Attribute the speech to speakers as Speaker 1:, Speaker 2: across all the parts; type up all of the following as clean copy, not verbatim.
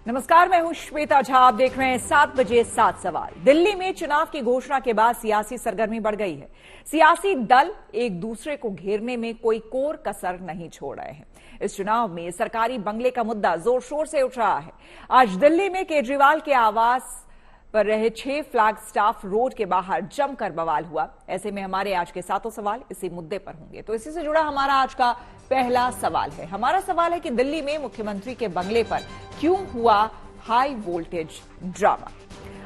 Speaker 1: नमस्कार, मैं हूं श्वेता झा। आप देख रहे हैं 7 बजे 7 सवाल। दिल्ली में चुनाव की घोषणा के बाद सियासी सरगर्मी बढ़ गई है। सियासी दल एक दूसरे को घेरने में कोई कोर कसर नहीं छोड़ रहे हैं। इस चुनाव में सरकारी बंगले का मुद्दा जोर शोर से उठ रहा है। आज दिल्ली में केजरीवाल के आवास पर रहे 6 फ्लैग स्टाफ रोड के बाहर जमकर बवाल हुआ। ऐसे में हमारे आज के 7 सवाल इसी मुद्दे पर होंगे। तो इसी से जुड़ा हमारा आज का पहला सवाल है। हमारा सवाल है कि दिल्ली में मुख्यमंत्री के बंगले पर क्यों हुआ हाई वोल्टेज ड्रामा।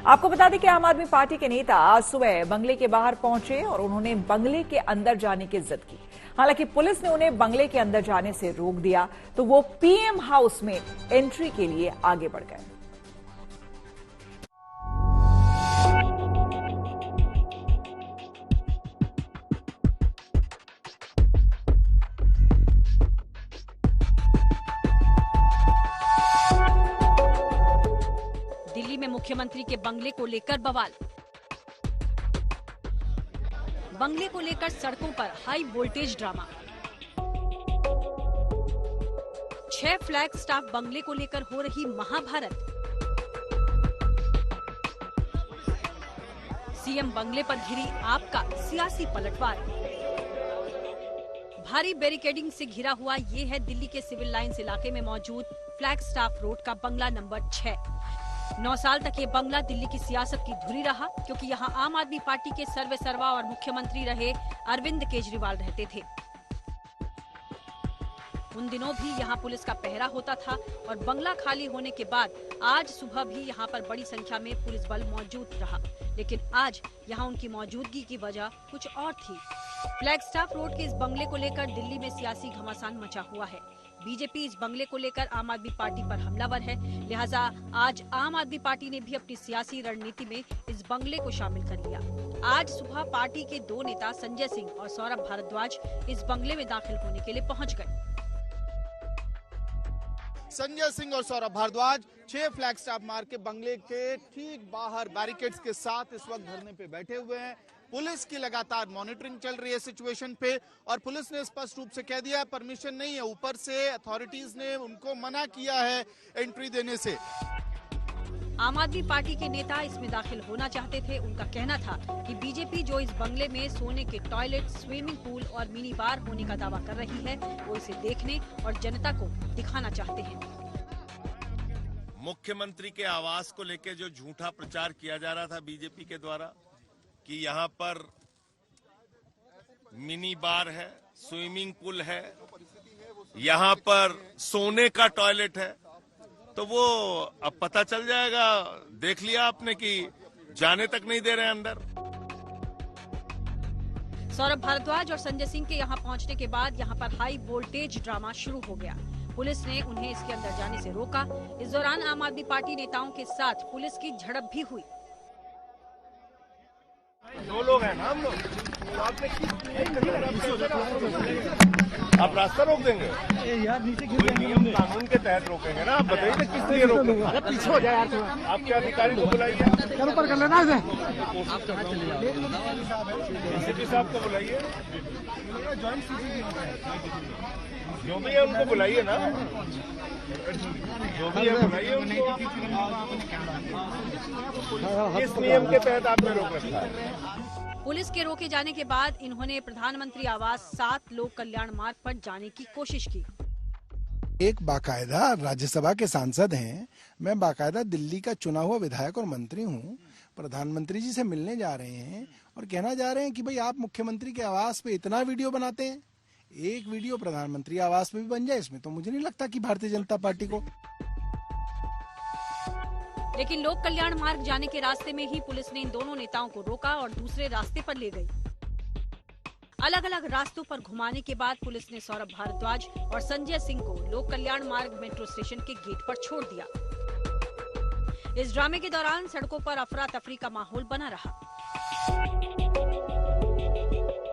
Speaker 1: आपको बता दें कि आम आदमी पार्टी के नेता आज सुबह बंगले के बाहर पहुंचे और उन्होंने बंगले के अंदर जाने की जिद की। हालांकि पुलिस ने उन्हें बंगले के अंदर जाने से रोक दिया तो वो पीएम हाउस में एंट्री के लिए आगे बढ़ गए।
Speaker 2: दिल्ली में मुख्यमंत्री के बंगले को लेकर बवाल। बंगले को लेकर सड़कों पर high voltage drama. 6 flag staff बंगले को लेकर हो रही महाभारत। सीएम बंगले पर घिरी आपका सियासी पलटवार। भारी बैरिकेडिंग से घिरा हुआ ये है दिल्ली के सिविल लाइंस इलाके में मौजूद फ्लैग स्टाफ रोड का बंगला नंबर 6। 9 साल तक ये बंगला दिल्ली की सियासत की धुरी रहा, क्योंकि यहाँ आम आदमी पार्टी के सर्वेसर्वा और मुख्यमंत्री रहे अरविंद केजरीवाल रहते थे। उन दिनों भी यहाँ पुलिस का पहरा होता था और बंगला खाली होने के बाद आज सुबह भी यहाँ पर बड़ी संख्या में पुलिस बल मौजूद रहा। लेकिन आज यहाँ उनकी मौजूदगी की वजह कुछ और थी। फ्लैग स्टाफ रोड के इस बंगले को लेकर दिल्ली में सियासी घमासान मचा हुआ है। बीजेपी इस बंगले को लेकर आम आदमी पार्टी पर हमलावर है, लिहाजा आज आम आदमी पार्टी ने भी अपनी सियासी रणनीति में इस बंगले को शामिल कर लिया। आज सुबह पार्टी के 2 नेता संजय सिंह और सौरभ भारद्वाज इस बंगले में दाखिल होने के लिए पहुंच गए।
Speaker 3: संजय सिंह और सौरभ भारद्वाज 6 फ्लैग स्टाफ मार्ग के बंगले के ठीक बाहर बैरिकेड्स के साथ इस वक्त धरने पे बैठे हुए हैं। पुलिस की लगातार मॉनिटरिंग चल रही है सिचुएशन पे और पुलिस ने स्पष्ट रूप से कह दिया परमिशन नहीं है। ऊपर से अथॉरिटीज ने उनको मना किया है एंट्री देने से।
Speaker 2: आम आदमी पार्टी के नेता इसमें दाखिल होना चाहते थे। उनका कहना था कि बीजेपी जो इस बंगले में सोने के टॉयलेट, स्विमिंग पूल और मिनी बार होने का दावा कर रही है, वो इसे देखने और जनता को दिखाना चाहते हैं।
Speaker 4: मुख्यमंत्री के आवास को लेकर जो झूठा प्रचार किया जा रहा था बीजेपी के द्वारा कि यहाँ पर मिनी बार है, स्विमिंग पूल है, यहाँ पर सोने का टॉयलेट है, तो वो अब पता चल जाएगा। देख लिया आपने कि जाने तक नहीं दे रहे हैं अंदर।
Speaker 2: सौरभ भारद्वाज और संजय सिंह के यहाँ पहुँचने के बाद यहाँ पर हाई वोल्टेज ड्रामा शुरू हो गया। पुलिस ने उन्हें इसके अंदर जाने से रोका। इस दौरान आम आदमी पार्टी नेताओं के साथ पुलिस की झड़प भी हुई।
Speaker 4: 2 लोग हैं ना हम लोग, आप रास्ता रोक देंगे? यार नीचे कोई नियम कानून के तहत रोकेंगे ना। आप बताइए किस लिए रोकेंगे? पीछे हो जाए यार। आपके अधिकारी को बुलाइए, ऊपर कर लेना है। एसीपी साहब को बुलाइए, जो भी है उनको बुलाइए ना, जो भी है बुलाइए उनको। किस नियम के तहत आपने रोक रखा है?
Speaker 2: पुलिस के रोके जाने के बाद इन्होंने प्रधानमंत्री आवास 7 लोक कल्याण मार्ग पर जाने की कोशिश की।
Speaker 5: एक बाकायदा राज्यसभा के सांसद हैं, मैं बाकायदा दिल्ली का चुना हुआ विधायक और मंत्री हूं। प्रधानमंत्री जी से मिलने जा रहे हैं और कहना जा रहे हैं कि भाई आप मुख्यमंत्री के आवास पे इतना वीडियो बनाते हैं। एक वीडियो प्रधानमंत्री आवास में भी बन जाए, इसमें तो मुझे नहीं लगता कि भारतीय जनता पार्टी को।
Speaker 2: लेकिन लोक कल्याण मार्ग जाने के रास्ते में ही पुलिस ने इन दोनों नेताओं को रोका और दूसरे रास्ते पर ले गई। अलग अलग रास्तों पर घुमाने के बाद पुलिस ने सौरभ भारद्वाज और संजय सिंह को लोक कल्याण मार्ग मेट्रो स्टेशन के गेट पर छोड़ दिया। इस ड्रामे के दौरान सड़कों पर अफरा तफरी का माहौल बना रहा।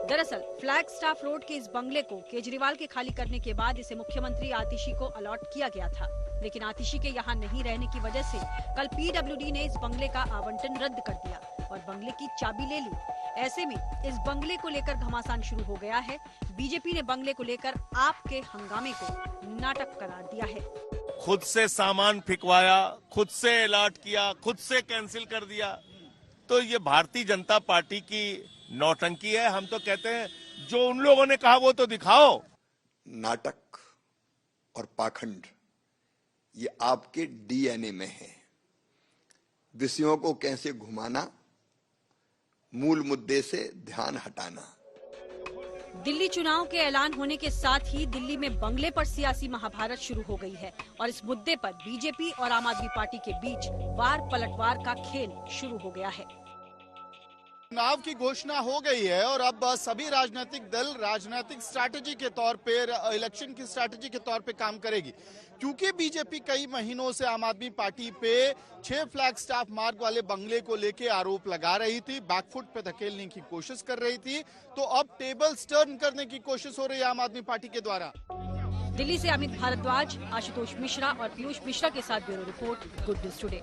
Speaker 2: दरअसल फ्लैग स्टाफ रोड के इस बंगले को केजरीवाल के खाली करने के बाद इसे मुख्यमंत्री आतिशी को अलॉट किया गया था। लेकिन आतिशी के यहाँ नहीं रहने की वजह से कल पीडब्ल्यूडी ने इस बंगले का आवंटन रद्द कर दिया और बंगले की चाबी ले ली। ऐसे में इस बंगले को लेकर घमासान शुरू हो गया है। बीजेपी ने बंगले को लेकर आपके हंगामे को नाटक करार दिया है।
Speaker 4: खुद से सामान फिकवाया, खुद से अलॉट किया, खुद से कैंसिल कर दिया। तो ये भारतीय जनता पार्टी की नौटंकी है। हम तो कहते हैं जो उन लोगों ने कहा वो तो दिखाओ।
Speaker 6: नाटक और पाखंड ये आपके डीएनए में है। विषयों को कैसे घुमाना, मूल मुद्दे से ध्यान हटाना।
Speaker 2: दिल्ली चुनाव के ऐलान होने के साथ ही दिल्ली में बंगले पर सियासी महाभारत शुरू हो गई है और इस मुद्दे पर बीजेपी और आम आदमी पार्टी के बीच वार पलटवार का खेल शुरू हो गया है।
Speaker 3: चुनाव की घोषणा हो गई है और अब सभी राजनीतिक दल राजनीतिक स्ट्रैटेजी के तौर पे, इलेक्शन की स्ट्रैटेजी के तौर पे काम करेगी, क्योंकि बीजेपी कई महीनों से आम आदमी पार्टी पे 6 फ्लैग स्टाफ मार्ग वाले बंगले को लेके आरोप लगा रही थी, बैकफुट पे धकेलने की कोशिश कर रही थी। तो अब टेबल्स टर्न करने की कोशिश हो रही है आम आदमी पार्टी के द्वारा।
Speaker 2: दिल्ली से अमित भारद्वाज, आशुतोष मिश्रा और पीयूष मिश्रा के साथ bureau report, good news today.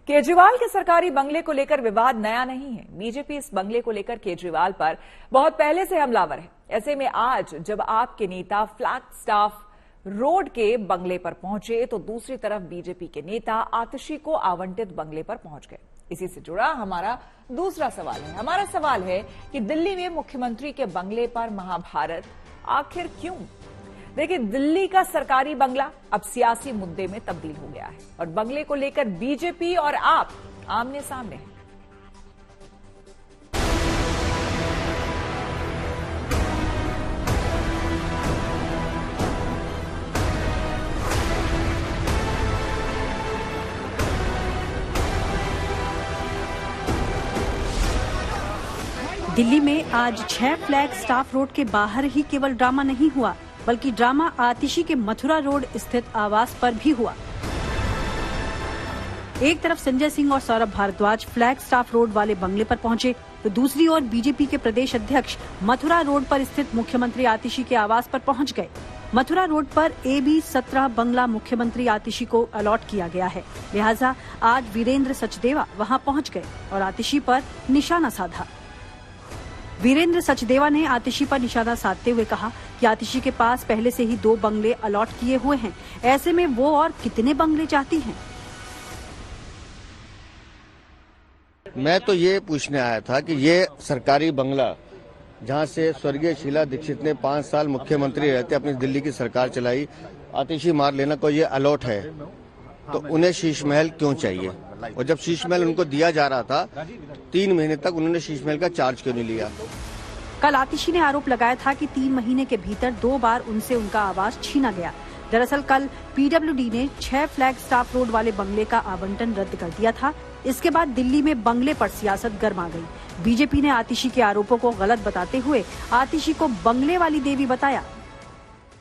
Speaker 1: Kejriwal के सरकारी बंगले को लेकर विवाद नया नहीं है। बीजेपी इस बंगले को लेकर केजरीवाल पर बहुत पहले से हमलावर है। ऐसे में आज जब आपके नेता फ्लैग स्टाफ रोड के बंगले पर पहुंचे तो दूसरी तरफ बीजेपी के नेता आतिशी को आवंटित बंगले पर पहुंच गए। इसी से जुड़ा हमारा दूसरा सवाल है। हमारा सवाल है कि दिल्ली में मुख्यमंत्री के बंगले पर महाभारत आखिर क्यों? देखिए, दिल्ली का सरकारी बंगला अब सियासी मुद्दे में तब्दील हो गया है और बंगले को लेकर बीजेपी और आप आमने सामने हैं।
Speaker 2: दिल्ली में आज 6 फ्लैग स्टाफ रोड के बाहर ही केवल ड्रामा नहीं हुआ, बल्कि ड्रामा आतिशी के मथुरा रोड स्थित आवास पर भी हुआ। एक तरफ संजय सिंह और Saurabh Bharadwaj flag staff road वाले बंगले पर पहुंचे, तो दूसरी ओर बीजेपी के प्रदेश अध्यक्ष मथुरा रोड पर स्थित मुख्यमंत्री आतिशी के आवास पर पहुंच गए। मथुरा रोड पर AB 17 बंगला मुख्यमंत्री आतिशी को अलॉट किया गया है, लिहाजा आज वीरेंद्र सचदेवा वहां पहुंच गए और आतिशी पर निशाना साधा। वीरेंद्र सचदेवा ने आतिशी पर निशाना साधते हुए कहा कि आतिशी के पास पहले से ही 2 बंगले अलॉट किए हुए हैं, ऐसे में वो और कितने बंगले चाहती हैं?
Speaker 7: मैं तो ये पूछने आया था कि ये सरकारी बंगला जहाँ से स्वर्गीय शीला दीक्षित ने 5 साल मुख्यमंत्री रहते अपनी दिल्ली की सरकार चलाई, आतिशी मार लेना को ये अलॉट है, तो उन्हें शीश महल क्यों चाहिए? और जब शीश महल उनको दिया जा रहा था 3 महीने तक उन्होंने शीश महल का चार्ज क्यों नहीं लिया?
Speaker 2: कल आतिशी ने आरोप लगाया था कि 3 महीने के भीतर 2 बार उनसे उनका आवास छीना गया। दरअसल कल PWD ने 6 फ्लैग स्टाफ रोड वाले बंगले का आवंटन रद्द कर दिया था। इसके बाद दिल्ली में बंगले पर सियासत गर्मा गई। बीजेपी ने आतिशी के आरोपों को गलत बताते हुए आतिशी को बंगले वाली देवी बताया।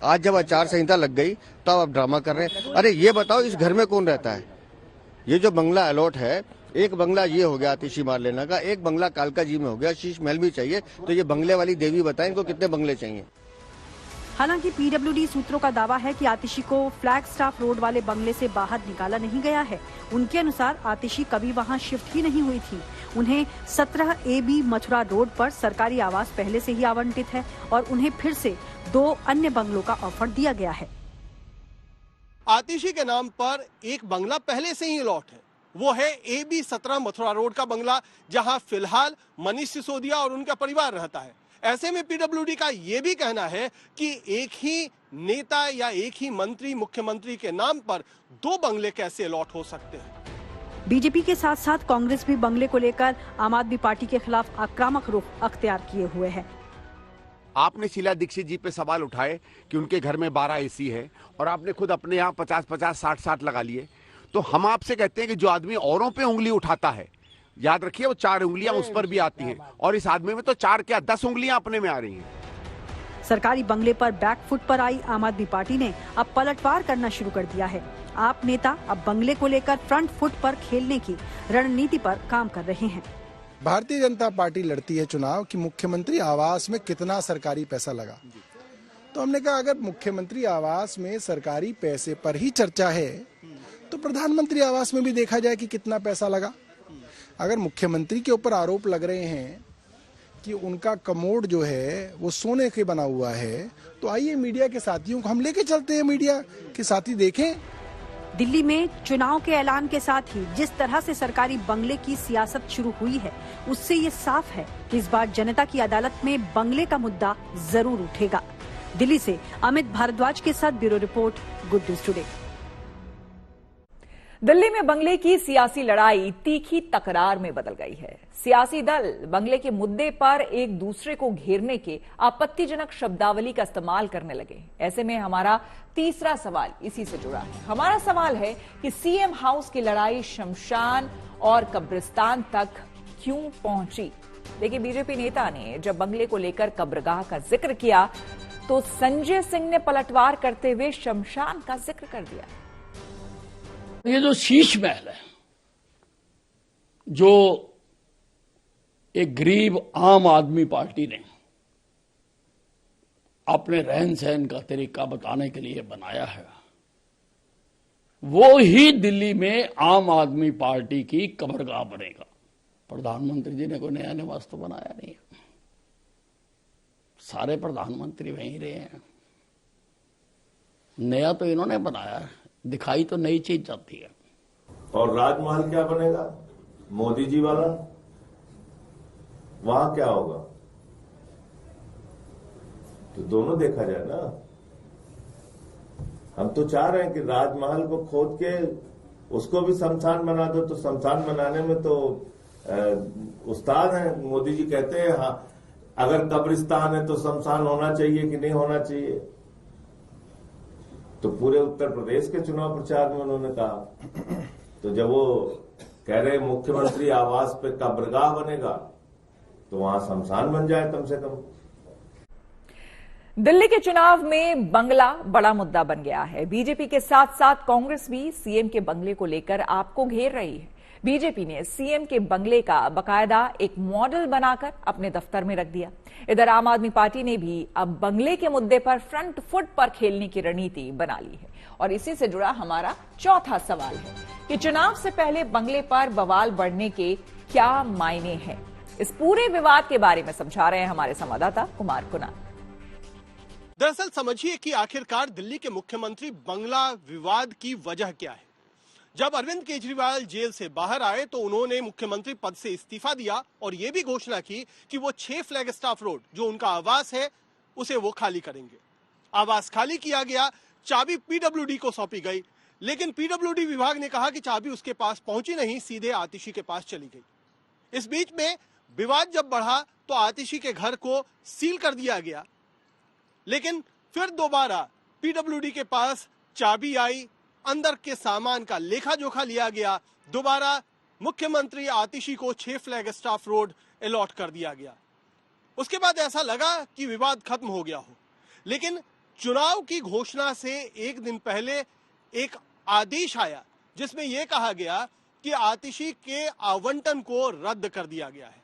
Speaker 7: आज जब आचार संहिता लग गई तब आप ड्रामा कर रहे हैं। अरे ये बताओ, इस घर में कौन रहता है? ये जो बंगला अलॉट है, एक बंगला ये हो गया आतिशी मार लेना का, एक बंगला कालका जी में हो गया, शीश महल भी चाहिए, तो ये बंगले वाली देवी बताएं इनको कितने बंगले चाहिए?
Speaker 2: हालांकि PWD सूत्रों का दावा है कि आतिशी को फ्लैग स्टाफ रोड वाले बंगले से बाहर निकाला नहीं गया है। उनके अनुसार आतिशी कभी वहां शिफ्ट ही नहीं हुई थी। उन्हें 17 AB मथुरा रोड पर सरकारी आवास पहले से ही आवंटित है और उन्हें फिर से 2 अन्य बंगलों का ऑफर दिया गया है।
Speaker 8: आतिशी के नाम पर एक बंगला पहले से ही अलॉट है, वो है AB 17 मथुरा रोड का बंगला, जहां फिलहाल मनीष सिसोदिया और उनका परिवार रहता है। ऐसे में PWD का ये भी कहना है कि एक ही नेता या एक ही मंत्री मुख्यमंत्री के नाम पर 2 बंगले कैसे अलॉट हो सकते हैं।
Speaker 2: बीजेपी के साथ साथ कांग्रेस भी बंगले को लेकर आम आदमी पार्टी के खिलाफ आक्रामक रुख अख्तियार किए हुए है।
Speaker 9: आपने शीला दीक्षित जी पे सवाल उठाए कि उनके घर में 12 AC है और आपने खुद अपने यहाँ 50-50, 60-60 लगा लिए। तो हम आपसे कहते हैं कि जो आदमी औरों पे उंगली उठाता है, याद रखिए वो 4 उंगलियां उस पर भी आती हैं और इस आदमी में तो 4 क्या 10 उंगलियां अपने में आ रही हैं।
Speaker 2: सरकारी बंगले पर बैकफुट पर आई आम आदमी पार्टी ने अब पलटवार करना शुरू कर दिया है। आप नेता अब बंगले को लेकर फ्रंट फुट पर खेलने की रणनीति पर काम कर रहे हैं।
Speaker 5: भारतीय जनता पार्टी लड़ती है चुनाव कि मुख्यमंत्री आवास में कितना सरकारी पैसा लगा। तो हमने कहा अगर मुख्यमंत्री आवास में सरकारी पैसे पर ही चर्चा है तो प्रधानमंत्री आवास में भी देखा जाए कि कितना पैसा लगा। अगर मुख्यमंत्री के ऊपर आरोप लग रहे हैं कि उनका कमोड जो है वो सोने के बना हुआ है, तो आइए मीडिया के साथियों को हम लेके चलते हैं, मीडिया के साथी देखें।
Speaker 2: दिल्ली में चुनाव के ऐलान के साथ ही जिस तरह से सरकारी बंगले की सियासत शुरू हुई है, उससे ये साफ है कि इस बार जनता की अदालत में बंगले का मुद्दा जरूर उठेगा। दिल्ली से अमित भारद्वाज के साथ bureau report, good news today.
Speaker 1: Delhi में बंगले की सियासी लड़ाई तीखी तकरार में बदल गई है। सियासी दल बंगले के मुद्दे पर एक दूसरे को घेरने के आपत्तिजनक शब्दावली का इस्तेमाल करने लगे। ऐसे में हमारा तीसरा सवाल इसी से जुड़ा है। हमारा सवाल है कि सीएम हाउस की लड़ाई शमशान और कब्रिस्तान तक क्यों पहुंची। देखिए, बीजेपी नेता ने जब बंगले को लेकर कब्रगाह का जिक्र किया तो संजय सिंह ने पलटवार करते हुए शमशान का जिक्र कर दिया।
Speaker 10: ये जो शीश महल है, जो एक गरीब आम आदमी पार्टी ने अपने रहन सहन का तरीका बताने के लिए बनाया है, वो ही दिल्ली में आम आदमी पार्टी की कब्रगाह बनेगा। प्रधानमंत्री जी ने कोई नया निवास तो बनाया नहीं है, सारे प्रधानमंत्री वहीं रहे हैं। नया तो इन्होंने बनाया है, दिखाई तो नई चीज जाती है।
Speaker 4: और राजमहल क्या बनेगा, मोदी जी वाला, वहां क्या होगा? तो दोनों देखा जाए ना। हम तो चाह रहे हैं कि राजमहल को खोद के उसको भी शमशान बना दो। तो शमशान बनाने में तो उस्ताद हैं। मोदी जी कहते हैं हाँ, अगर कब्रिस्तान है तो शमशान होना चाहिए कि नहीं होना चाहिए। तो पूरे उत्तर प्रदेश के चुनाव प्रचार में उन्होंने कहा। तो जब वो कह रहे मुख्यमंत्री आवास पे कब्रगाह बनेगा, तो वहां शमशान बन जाए कम से कम।
Speaker 1: दिल्ली के चुनाव में बंगला बड़ा मुद्दा बन गया है। बीजेपी के साथ साथ कांग्रेस भी सीएम के बंगले को लेकर आपको घेर रही है। बीजेपी ने सीएम के बंगले का बकायदा एक मॉडल बनाकर अपने दफ्तर में रख दिया। इधर आम आदमी पार्टी ने भी अब बंगले के मुद्दे पर फ्रंट फुट पर खेलने की रणनीति बना ली है। और इसी से जुड़ा हमारा चौथा सवाल है कि चुनाव से पहले बंगले पर बवाल बढ़ने के क्या मायने हैं। इस पूरे विवाद के बारे में समझा रहे हैं हमारे संवाददाता कुमार कुणाल।
Speaker 8: दरअसल समझिए कि आखिरकार दिल्ली के मुख्यमंत्री बंगला विवाद की वजह क्या है। जब अरविंद केजरीवाल जेल से बाहर आए तो उन्होंने मुख्यमंत्री पद से इस्तीफा दिया और यह भी घोषणा की कि वो 6 फ्लैगस्टाफ रोड, जो उनका आवास है, उसे वो खाली करेंगे। आवास खाली किया गया, चाबी पीडब्ल्यूडी को सौंपी गई, लेकिन पीडब्ल्यूडी विभाग ने कहा कि चाबी उसके पास पहुंची नहीं, सीधे आतिशी के पास चली गई। इस बीच में विवाद जब बढ़ा तो आतिशी के घर को सील कर दिया गया, लेकिन फिर दोबारा पीडब्ल्यूडी के पास चाबी आई, अंदर के सामान का लेखा जोखा लिया गया, दोबारा मुख्यमंत्री आतिशी को 6 फ्लैगस्टाफ रोड अलॉट कर दिया गया। उसके बाद ऐसा लगा कि विवाद खत्म हो गया हो, लेकिन चुनाव की घोषणा से एक दिन पहले एक आदेश आया जिसमें यह कहा गया कि आतिशी के आवंटन को रद्द कर दिया गया है।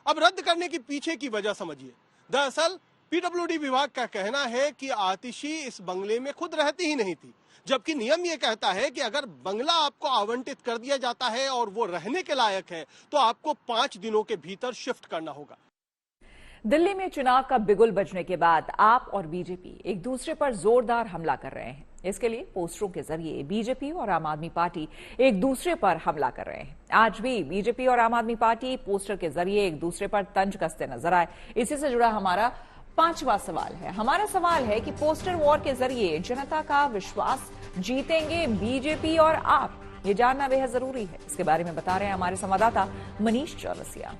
Speaker 8: अब रद्द करने के पीछे की वजह समझिए। दरअसल पीडब्ल्यूडी विभाग का कहना है कि आतिशी इस बंगले में खुद रहती ही नहीं थी, जबकि नियम यह कहता है कि अगर बंगला आपको आवंटित कर दिया जाता है और वो रहने के लायक है तो आपको 5 दिनों के भीतर शिफ्ट करना होगा।
Speaker 1: दिल्ली में चुनाव का बिगुल बजने के बाद आप और बीजेपी एक दूसरे पर जोरदार हमला कर रहे हैं। इसके लिए पोस्टरों के जरिए बीजेपी और आम आदमी पार्टी एक दूसरे पर हमला कर रहे हैं। आज भी बीजेपी और आम आदमी पार्टी पोस्टर के जरिए एक दूसरे पर तंज कसते नजर आए। इसी से जुड़ा हमारा 5वां सवाल है। हमारा सवाल है कि पोस्टर वॉर के जरिए जनता का विश्वास जीतेंगे बीजेपी और आप? ये जानना बेहद जरूरी है। इसके बारे में बता रहे हैं हमारे संवाददाता मनीष चौरसिया।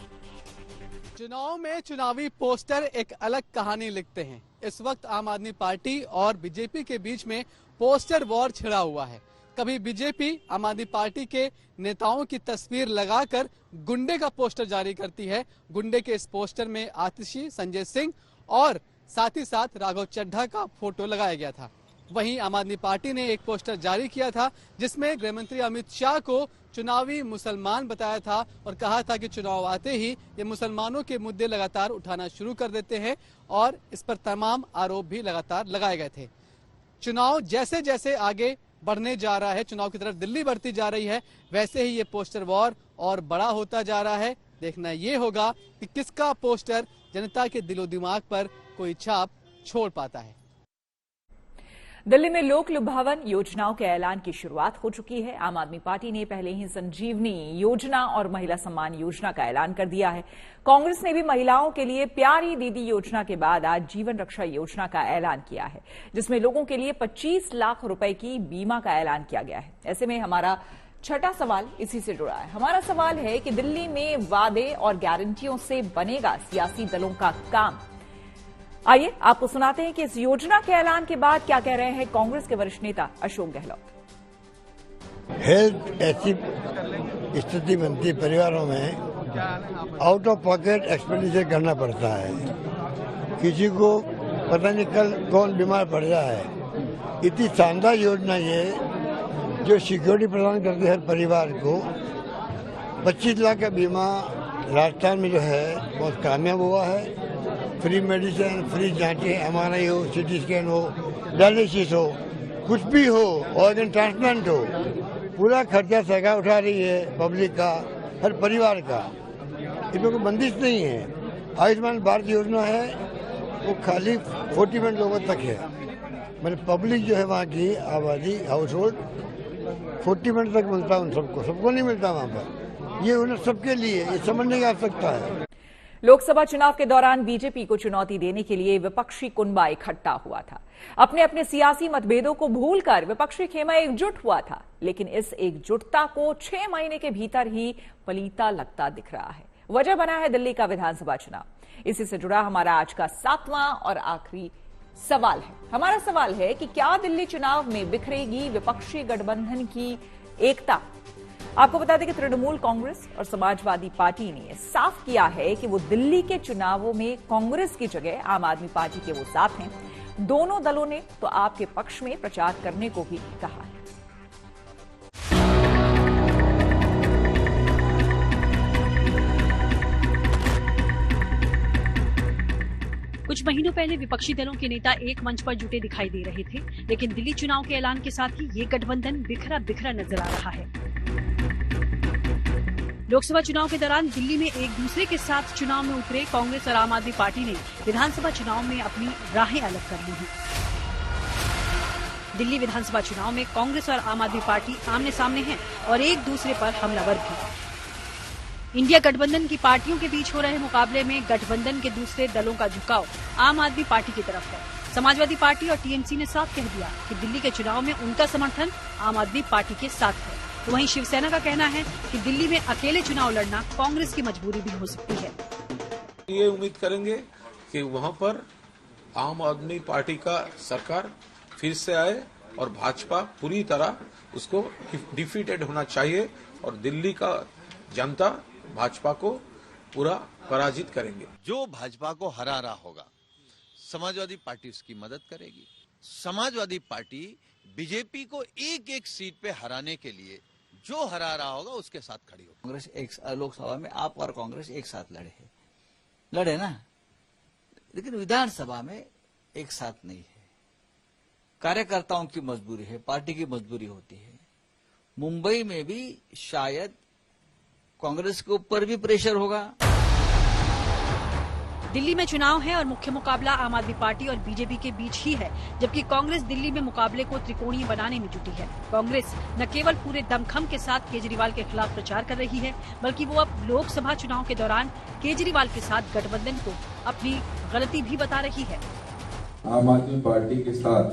Speaker 11: चुनाव में चुनावी पोस्टर एक अलग कहानी लिखते हैं। इस वक्त आम आदमी पार्टी और बीजेपी के बीच में पोस्टर वॉर छिड़ा हुआ है। कभी बीजेपी आम आदमी पार्टी के नेताओं की तस्वीर लगाकर गुंडे का पोस्टर जारी करती है। गुंडे के इस पोस्टर में आतिशी, संजय सिंह और साथ ही साथ राघव चड्ढा का फोटो लगाया गया था। वहीं आम आदमी पार्टी ने एक पोस्टर जारी किया था जिसमें गृहमंत्री अमित शाह को चुनावी मुसलमान बताया था और कहा था कि चुनाव आते ही ये मुसलमानों के मुद्दे लगातार उठाना शुरू कर देते हैं और इस पर तमाम आरोप भी लगातार लगाए गए थे। चुनाव जैसे जैसे आगे बढ़ने जा रहा है, चुनाव की तरफ दिल्ली बढ़ती जा रही है, वैसे ही ये पोस्टर वॉर और बड़ा होता जा रहा है। देखना ये होगा कि किसका पोस्टर जनता के दिलो दिमाग पर कोई छाप छोड़ पाता है।
Speaker 1: दिल्ली में लोक लुभावन योजनाओं के ऐलान की शुरुआत हो चुकी है। आम आदमी पार्टी ने पहले ही संजीवनी योजना और महिला सम्मान योजना का ऐलान कर दिया है। कांग्रेस ने भी महिलाओं के लिए प्यारी दीदी योजना के बाद आज जीवन रक्षा योजना का ऐलान किया है, जिसमें लोगों के लिए 25 लाख रुपए की बीमा का ऐलान किया गया है। ऐसे में हमारा छठा सवाल इसी से जुड़ा है। हमारा सवाल है कि दिल्ली में वादे और गारंटियों से बनेगा सियासी दलों का काम। आइए आपको सुनाते हैं कि इस योजना के ऐलान के बाद क्या कह रहे हैं कांग्रेस के वरिष्ठ नेता अशोक गहलोत।
Speaker 12: हेल्थ ऐसी स्थिति बनती परिवारों में आउट ऑफ पॉकेट एक्सपेंडिचर करना पड़ता है। किसी को पता नहीं कल कौन बीमार पड़ जाए। इतनी शानदार योजना ये जो सिक्योरिटी प्रदान करती है हर परिवार को। 25 लाख का बीमा राजस्थान में जो है बहुत कामयाब हुआ है। फ्री मेडिसिन, फ्री जांचें, एमआरआई हो, सीटी स्कैन हो, डायलिसिस हो, कुछ भी हो, ऑर्गन ट्रांसप्लांट हो, पूरा खर्चा सरकार उठा रही है पब्लिक का, हर परिवार का। इसमें कोई बंदिश नहीं है। आयुष्मान भारत योजना है वो खाली 40% लोगों तक है। मतलब पब्लिक जो है वहाँ की आबादी हाउस होल्ड 40% तक मिलता है उन सबको नहीं मिलता वहाँ पर। ये उन्हें सबके लिए ये समझने की आवश्यकता है।
Speaker 1: लोकसभा चुनाव के दौरान बीजेपी को चुनौती देने के लिए विपक्षी कुनबा इकट्ठा हुआ था। अपने अपने सियासी मतभेदों को भूलकर विपक्षी खेमा एकजुट हुआ था, लेकिन इस एकजुटता को 6 महीने के भीतर ही पलीता लगता दिख रहा है। वजह बना है दिल्ली का विधानसभा चुनाव। इसी से जुड़ा हमारा आज का 7वां और आखिरी सवाल है। हमारा सवाल है कि क्या दिल्ली चुनाव में बिखरेगी विपक्षी गठबंधन की एकता। आपको बता दें कि तृणमूल कांग्रेस और समाजवादी पार्टी ने साफ किया है कि वो दिल्ली के चुनावों में कांग्रेस की जगह आम आदमी पार्टी के वो साथ हैं। दोनों दलों ने तो आपके पक्ष में प्रचार करने को भी कहा है।
Speaker 2: कुछ महीनों पहले विपक्षी दलों के नेता एक मंच पर जुटे दिखाई दे रहे थे, लेकिन दिल्ली चुनाव के ऐलान के साथ ही ये गठबंधन बिखरा बिखरा नजर आ रहा है। लोकसभा चुनाव के दौरान दिल्ली में एक दूसरे के साथ चुनाव में उतरे कांग्रेस और आम आदमी पार्टी ने विधानसभा चुनाव में अपनी राहें अलग कर ली हैं। दिल्ली विधानसभा चुनाव में कांग्रेस और आम आदमी पार्टी आमने सामने हैं और एक दूसरे पर हमलावर भी। इंडिया गठबंधन की पार्टियों के बीच हो रहे मुकाबले में गठबंधन के दूसरे दलों का झुकाव आम आदमी पार्टी की तरफ है। समाजवादी पार्टी और टीएमसी ने साफ कह दिया कि दिल्ली के चुनाव में उनका समर्थन आम आदमी पार्टी के साथ है। तो वहीं शिवसेना का कहना है कि दिल्ली में अकेले चुनाव लड़ना कांग्रेस की मजबूरी भी हो सकती है।
Speaker 13: ये उम्मीद करेंगे कि वहां पर आम आदमी पार्टी का सरकार फिर से आए और भाजपा पूरी तरह उसको डिफीटेड होना चाहिए और दिल्ली का जनता भाजपा को पूरा पराजित करेंगे।
Speaker 14: जो भाजपा को हरा रहा होगा समाजवादी पार्टी उसकी मदद करेगी। समाजवादी पार्टी बीजेपी को एक एक सीट पे हराने के लिए जो हरा रहा होगा उसके साथ खड़ी होगी।
Speaker 15: कांग्रेस एक लोकसभा में आप और कांग्रेस एक साथ लड़े ना, लेकिन विधानसभा में एक साथ नहीं है। कार्यकर्ताओं की मजबूरी है, पार्टी की मजबूरी होती है। मुंबई में भी शायद कांग्रेस के ऊपर भी प्रेशर होगा।
Speaker 2: दिल्ली में चुनाव है और मुख्य मुकाबला आम आदमी पार्टी और बीजेपी के बीच ही है, जबकि कांग्रेस दिल्ली में मुकाबले को त्रिकोणीय बनाने में जुटी है। कांग्रेस न केवल पूरे दमखम के साथ केजरीवाल के खिलाफ प्रचार कर रही है, बल्कि वो अब लोकसभा चुनाव के दौरान केजरीवाल के साथ गठबंधन को अपनी गलती भी बता रही है।
Speaker 16: आम आदमी पार्टी के साथ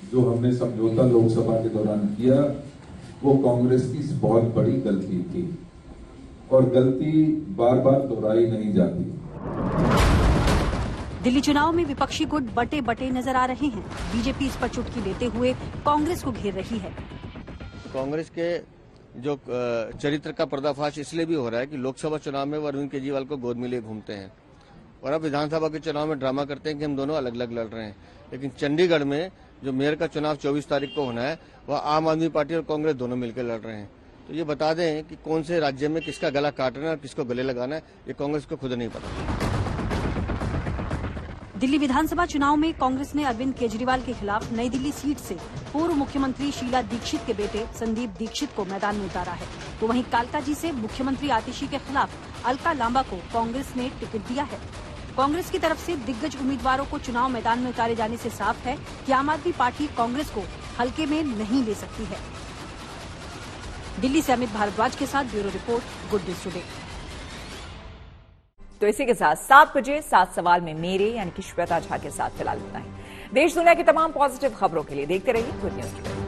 Speaker 16: जो हमने समझौता लोकसभा के दौरान किया वो कांग्रेस की बहुत बड़ी गलती थी और गलती बार बार दोहराई नहीं जाती।
Speaker 2: दिल्ली चुनाव में विपक्षी गुट बटे बटे नजर आ रहे हैं। बीजेपी इस पर चुटकी लेते हुए कांग्रेस को घेर रही है।
Speaker 7: कांग्रेस के जो चरित्र का पर्दाफाश इसलिए भी हो रहा है कि लोकसभा चुनाव में वो अरविंद केजरीवाल को गोद में लिए घूमते हैं और अब विधानसभा के चुनाव में ड्रामा करते हैं कि हम दोनों अलग अलग लड़ रहे हैं। लेकिन चंडीगढ़ में जो मेयर का चुनाव 24 तारीख को होना है वह आम आदमी पार्टी और कांग्रेस दोनों मिलकर लड़ रहे हैं। तो ये बता दें कि कौन से राज्य में किसका गला काटना है और किसको गले लगाना है, ये कांग्रेस को खुद नहीं पता।
Speaker 2: दिल्ली विधानसभा चुनाव में कांग्रेस ने अरविंद केजरीवाल के खिलाफ नई दिल्ली सीट से पूर्व मुख्यमंत्री शीला दीक्षित के बेटे संदीप दीक्षित को मैदान में उतारा है। तो वहीं कालकाजी से मुख्यमंत्री आतिशी के खिलाफ अलका लांबा को कांग्रेस ने टिकट दिया है। कांग्रेस की तरफ से दिग्गज उम्मीदवारों को चुनाव मैदान में उतारे जाने से साफ है कि आम आदमी पार्टी कांग्रेस को हल्के में नहीं ले सकती है। दिल्ली से अमित भारद्वाज के साथ bureau report, good news today.
Speaker 1: तो इसी के साथ 7 बजे 7 सवाल में मेरे यानी कि श्वेता झा के साथ फिलहाल इतना ही। देश दुनिया की तमाम पॉजिटिव खबरों के लिए देखते रहिए गुड न्यूज टुडे।